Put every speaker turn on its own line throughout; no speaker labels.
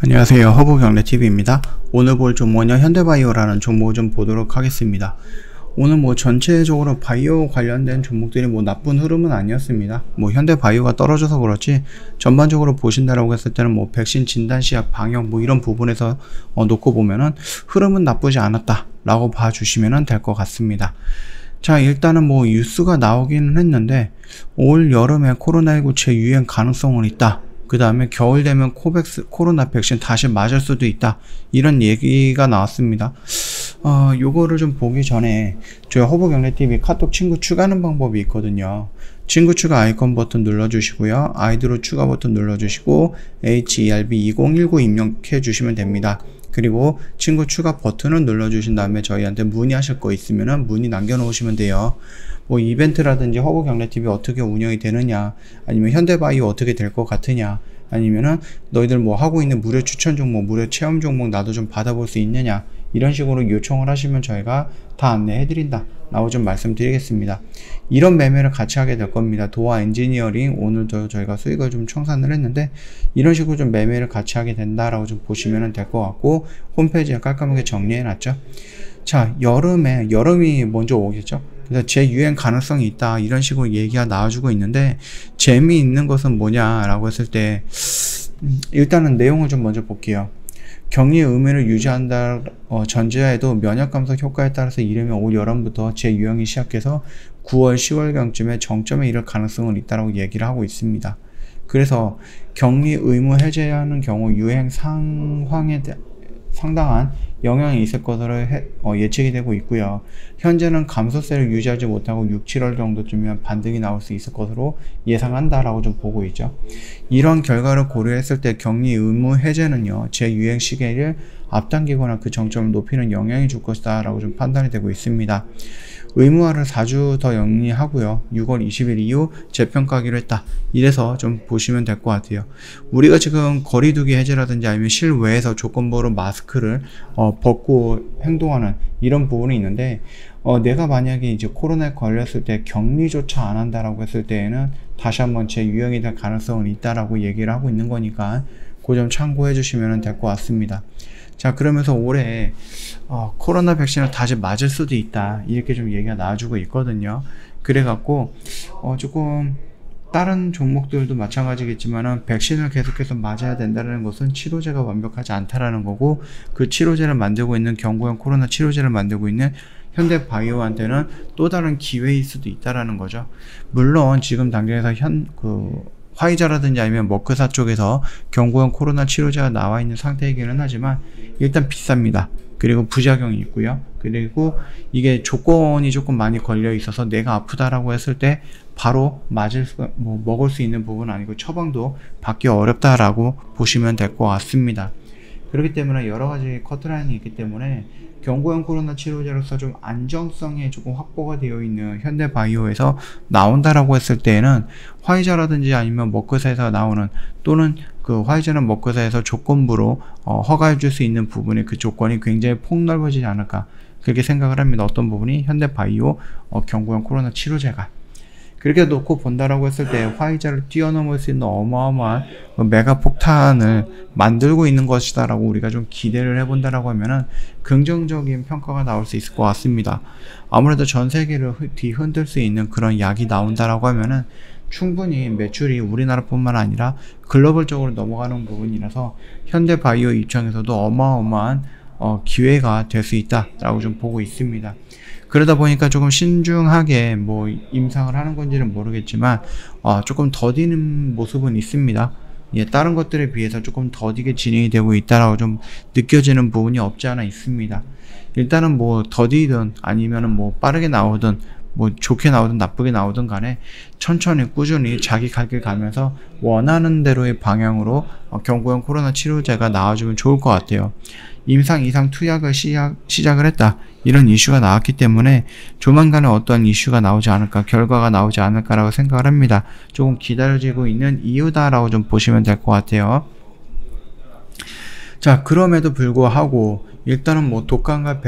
안녕하세요. 허브경제TV입니다. 오늘 볼 종목은요, 현대바이오라는 종목을 좀 보도록 하겠습니다. 오늘 전체적으로 바이오 관련된 종목들이 나쁜 흐름은 아니었습니다. 현대바이오가 떨어져서 그렇지, 전반적으로 보신다라고 했을 때는 백신 진단시약 방역 이런 부분에서 놓고 보면은 흐름은 나쁘지 않았다 라고 봐주시면 될 것 같습니다. 자, 일단은 뉴스가 나오기는 했는데, 올 여름에 코로나19 재유행 가능성은 있다. 그 다음에 겨울 되면 코로나 백신 다시 맞을 수도 있다, 이런 얘기가 나왔습니다. 요거를 좀 보기 전에 저희 허브경제TV 카톡 친구 추가하는 방법이 있거든요. 친구 추가 아이콘 버튼 눌러주시고요, 아이디로 추가 버튼 눌러주시고 HERB2019 입력해 주시면 됩니다. 그리고 친구 추가 버튼을 눌러주신 다음에 저희한테 문의하실 거 있으면 문의 남겨놓으시면 돼요. 이벤트라든지 허브경제TV 어떻게 운영이 되느냐, 아니면 현대바이오 어떻게 될 것 같으냐, 아니면은 너희들 하고 있는 무료 추천 종목, 무료 체험 종목 나도 좀 받아볼 수 있느냐, 이런 식으로 요청을 하시면 저희가 다 안내해드린다 라고 좀 말씀드리겠습니다. 이런 매매를 같이 하게 될 겁니다. 도화 엔지니어링 오늘도 저희가 수익을 좀 청산을 했는데, 이런 식으로 좀 매매를 같이 하게 된다라고 좀 보시면 될 것 같고, 홈페이지에 깔끔하게 정리해 놨죠. 자, 여름이 먼저 오겠죠. 그래서 재유행 가능성이 있다, 이런 식으로 얘기가 나와주고 있는데, 재미있는 것은 뭐냐라고 했을 때, 일단은 내용을 좀 먼저 볼게요. 격리의 의무를 유지한다 전제하에도 면역 감소 효과에 따라서 이르면 올 여름부터 재유행이 시작해서 9월 10월경쯤에 정점에 이를 가능성은 있다라고 얘기를 하고 있습니다. 그래서 격리 의무 해제하는 경우 유행 상황에 상당한 영향이 있을 것으로 예측이 되고 있고요. 현재는 감소세를 유지하지 못하고 6, 7월 정도쯤이면 반등이 나올 수 있을 것으로 예상한다라고 좀 보고 있죠. 이런 결과를 고려했을 때 격리 의무 해제는요, 재유행 시기를 앞당기거나 그 정점을 높이는 영향이 줄 것이다 라고 좀 판단이 되고 있습니다. 의무화를 4주 더 영리하고요, 6월 20일 이후 재평가하기로 했다, 이래서 좀 보시면 될 것 같아요. 우리가 지금 거리두기 해제라든지 아니면 실외에서 조건부로 마스크를 벗고 행동하는 이런 부분이 있는데, 내가 만약에 이제 코로나에 걸렸을 때 격리조차 안 한다라고 했을 때에는 다시 한번 재유행이 될 가능성은 있다라고 얘기를 하고 있는 거니까 그 점 참고해 주시면 될 것 같습니다. 자, 그러면서 올해 코로나 백신을 다시 맞을 수도 있다, 이렇게 좀 얘기가 나와주고 있거든요. 그래갖고 조금 다른 종목들도 마찬가지겠지만은 백신을 계속해서 맞아야 된다는 것은 치료제가 완벽하지 않다라는 거고, 그 치료제를 만들고 있는 경구형 코로나 치료제를 만들고 있는 현대바이오한테는 또 다른 기회일 수도 있다라는 거죠. 물론 지금 단계에서 화이자라든지 아니면 머크사 쪽에서 경구형 코로나 치료제가 나와 있는 상태이기는 하지만 일단 비쌉니다. 그리고 부작용이 있고요. 그리고 이게 조건이 조금 많이 걸려 있어서 내가 아프다라고 했을 때 바로 먹을 수 있는 부분은 아니고 처방도 받기 어렵다라고 보시면 될 것 같습니다. 그렇기 때문에 여러 가지 커트라인이 있기 때문에 경구형 코로나 치료제로서 좀 안정성이 조금 확보가 되어 있는 현대바이오에서 나온다라고 했을 때에는 화이자라든지 아니면 머크사에서 나오는, 또는 그 화이자는 머크사에서 조건부로 허가해 줄 수 있는 부분이, 그 조건이 굉장히 폭넓어지지 않을까, 그렇게 생각을 합니다. 어떤 부분이 현대바이오 경구형 코로나 치료제가 그렇게 놓고 본다라고 했을 때 화이자를 뛰어넘을 수 있는 어마어마한 메가 폭탄을 만들고 있는 것이다 라고 우리가 좀 기대를 해본다라고 하면은 긍정적인 평가가 나올 수 있을 것 같습니다. 아무래도 전 세계를 뒤흔들 수 있는 그런 약이 나온다라고 하면은 충분히 매출이 우리나라뿐만 아니라 글로벌적으로 넘어가는 부분이라서 현대바이오 입장에서도 어마어마한 기회가 될 수 있다라고 좀 보고 있습니다. 그러다 보니까 조금 신중하게 임상을 하는 건지는 모르겠지만 조금 더디는 모습은 있습니다. 예, 다른 것들에 비해서 조금 더디게 진행이 되고 있다라고 좀 느껴지는 부분이 없지 않아 있습니다. 일단은 더디든 아니면은 빠르게 나오든 좋게 나오든 나쁘게 나오든 간에 천천히 꾸준히 자기 갈 길 가면서 원하는 대로의 방향으로 경구형 코로나 치료제가 나와주면 좋을 것 같아요. 임상 이상 투약을 시작을 했다, 이런 이슈가 나왔기 때문에 조만간에 어떠한 이슈가 나오지 않을까, 결과가 나오지 않을까라고 생각을 합니다. 조금 기다려지고 있는 이유다라고 좀 보시면 될 것 같아요. 자, 그럼에도 불구하고 일단은 독감과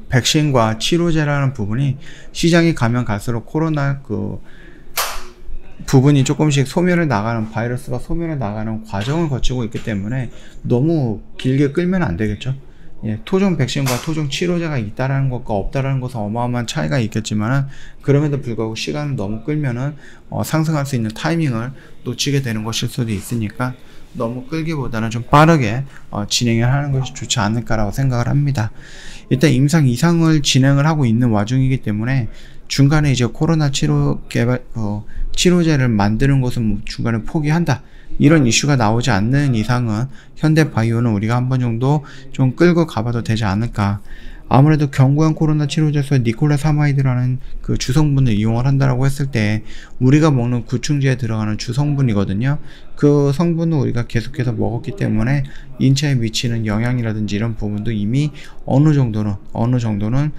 백신과 치료제라는 부분이 시장이 가면 갈수록 코로나 부분이 조금씩 소멸해 나가는, 바이러스가 소멸해 나가는 과정을 거치고 있기 때문에 너무 길게 끌면 안 되겠죠. 예, 토종 백신과 토종 치료제가 있다라는 것과 없다라는 것은 어마어마한 차이가 있겠지만, 그럼에도 불구하고 시간을 너무 끌면은 상승할 수 있는 타이밍을 놓치게 되는 것일 수도 있으니까 너무 끌기보다는 좀 빠르게 진행을 하는 것이 좋지 않을까라고 생각을 합니다. 일단 임상 이상을 진행을 하고 있는 와중이기 때문에 중간에 이제 코로나 치료제를 만드는 것은 중간에 포기한다, 이런 이슈가 나오지 않는 이상은 현대바이오는 우리가 한 번 정도 좀 끌고 가봐도 되지 않을까. 아무래도 견고한 코로나 치료제에서 니콜라사마이드라는 그 주성분을 이용을 한다라고 했을 때 우리가 먹는 구충제에 들어가는 주성분이거든요. 그 성분을 우리가 계속해서 먹었기 때문에 인체에 미치는 영향이라든지 이런 부분도 이미 어느 정도는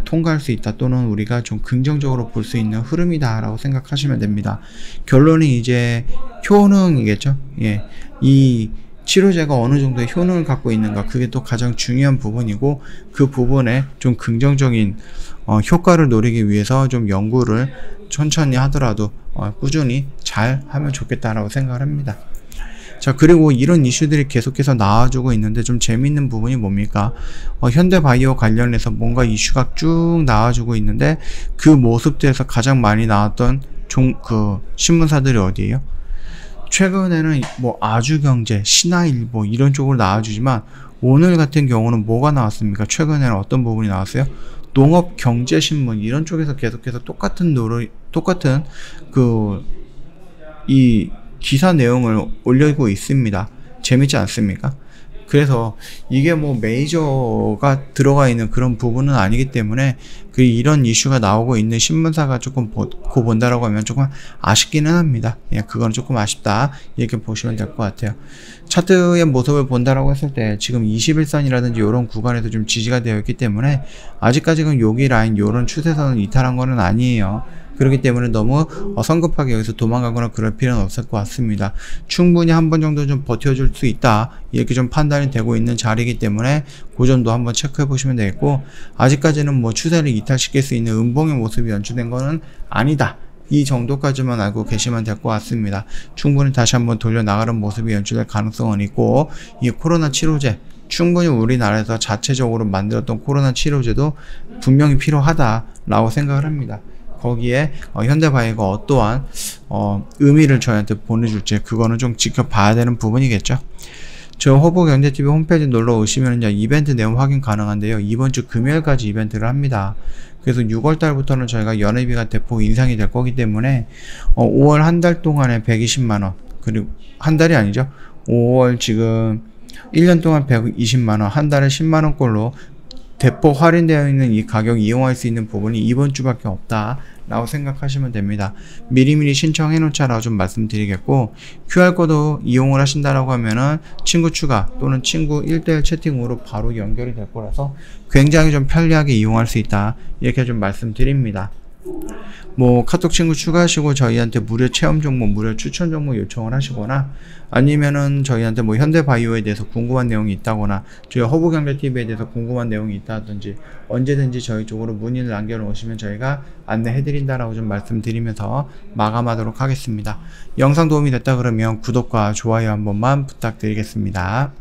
통과할 수 있다, 또는 우리가 좀 긍정적으로 볼 수 있는 흐름이다 라고 생각하시면 됩니다. 결론이 이제 효능이겠죠. 예, 이 치료제가 어느 정도의 효능을 갖고 있는가, 그게 또 가장 중요한 부분이고, 그 부분에 좀 긍정적인 효과를 노리기 위해서 좀 연구를 천천히 하더라도 꾸준히 잘 하면 좋겠다라고 생각을 합니다. 자, 그리고 이런 이슈들이 계속해서 나와주고 있는데 좀 재밌는 부분이 뭡니까? 현대바이오 관련해서 뭔가 이슈가 쭉 나와주고 있는데, 그 모습들에서 가장 많이 나왔던 신문사들이 어디예요? 최근에는 뭐 아주경제, 신화일보 이런 쪽으로 나와주지만, 오늘 같은 경우는 뭐가 나왔습니까? 최근에는 어떤 부분이 나왔어요? 농업경제신문 이런 쪽에서 계속해서 똑같은 이 기사 내용을 올리고 있습니다. 재밌지 않습니까? 그래서 이게 뭐 메이저가 들어가 있는 그런 부분은 아니기 때문에 이런 이슈가 나오고 있는 신문사가 조금 보고 본다라고 하면 조금 아쉽기는 합니다. 예, 그건 조금 아쉽다, 이렇게 보시면 될 것 같아요. 차트의 모습을 본다라고 했을 때 지금 21선이라든지 이런 구간에도 좀 지지가 되어 있기 때문에 아직까지는 여기 라인, 이런 추세선을 이탈한 거는 아니에요. 그렇기 때문에 너무 성급하게 여기서 도망가거나 그럴 필요는 없을 것 같습니다. 충분히 한 번 정도 좀 버텨줄 수 있다, 이렇게 좀 판단이 되고 있는 자리이기 때문에 그 점도 한번 체크해 보시면 되겠고, 아직까지는 뭐 추세를 이탈시킬 수 있는 음봉의 모습이 연출된 거는 아니다, 이 정도까지만 알고 계시면 될 것 같습니다. 충분히 다시 한번 돌려 나가는 모습이 연출될 가능성은 있고, 이 코로나 치료제 충분히 우리나라에서 자체적으로 만들었던 코로나 치료제도 분명히 필요하다라고 생각을 합니다. 거기에 현대바이오가 어떠한 의미를 저희한테 보내줄지, 그거는 좀 지켜봐야 되는 부분이겠죠. 저 허브경제TV 홈페이지 놀러 오시면 이벤트 내용 확인 가능한데요. 이번 주 금요일까지 이벤트를 합니다. 그래서 6월달부터는 저희가 연회비가 대폭 인상이 될 거기 때문에 5월 한 달 동안에 120만원, 그리고 한 달이 아니죠. 5월 지금 1년 동안 120만원, 한 달에 10만원꼴로 대폭 할인되어 있는 이 가격 이용할 수 있는 부분이 이번 주밖에 없다 라고 생각하시면 됩니다. 미리미리 신청해 놓자라고 좀 말씀드리겠고, QR코드 이용을 하신다라고 하면은 친구 추가 또는 친구 1대1 채팅으로 바로 연결이 될 거라서 굉장히 좀 편리하게 이용할 수 있다, 이렇게 좀 말씀드립니다. 뭐 카톡 친구 추가하시고 저희한테 무료 체험 정보, 무료 추천 정보 요청을 하시거나, 아니면은 저희한테 뭐 현대바이오에 대해서 궁금한 내용이 있다거나 저희 허브경제TV에 대해서 궁금한 내용이 있다든지 언제든지 저희 쪽으로 문의를 남겨놓으시면 저희가 안내해드린다라고 좀 말씀드리면서 마감하도록 하겠습니다. 영상 도움이 됐다 그러면 구독과 좋아요 한 번만 부탁드리겠습니다.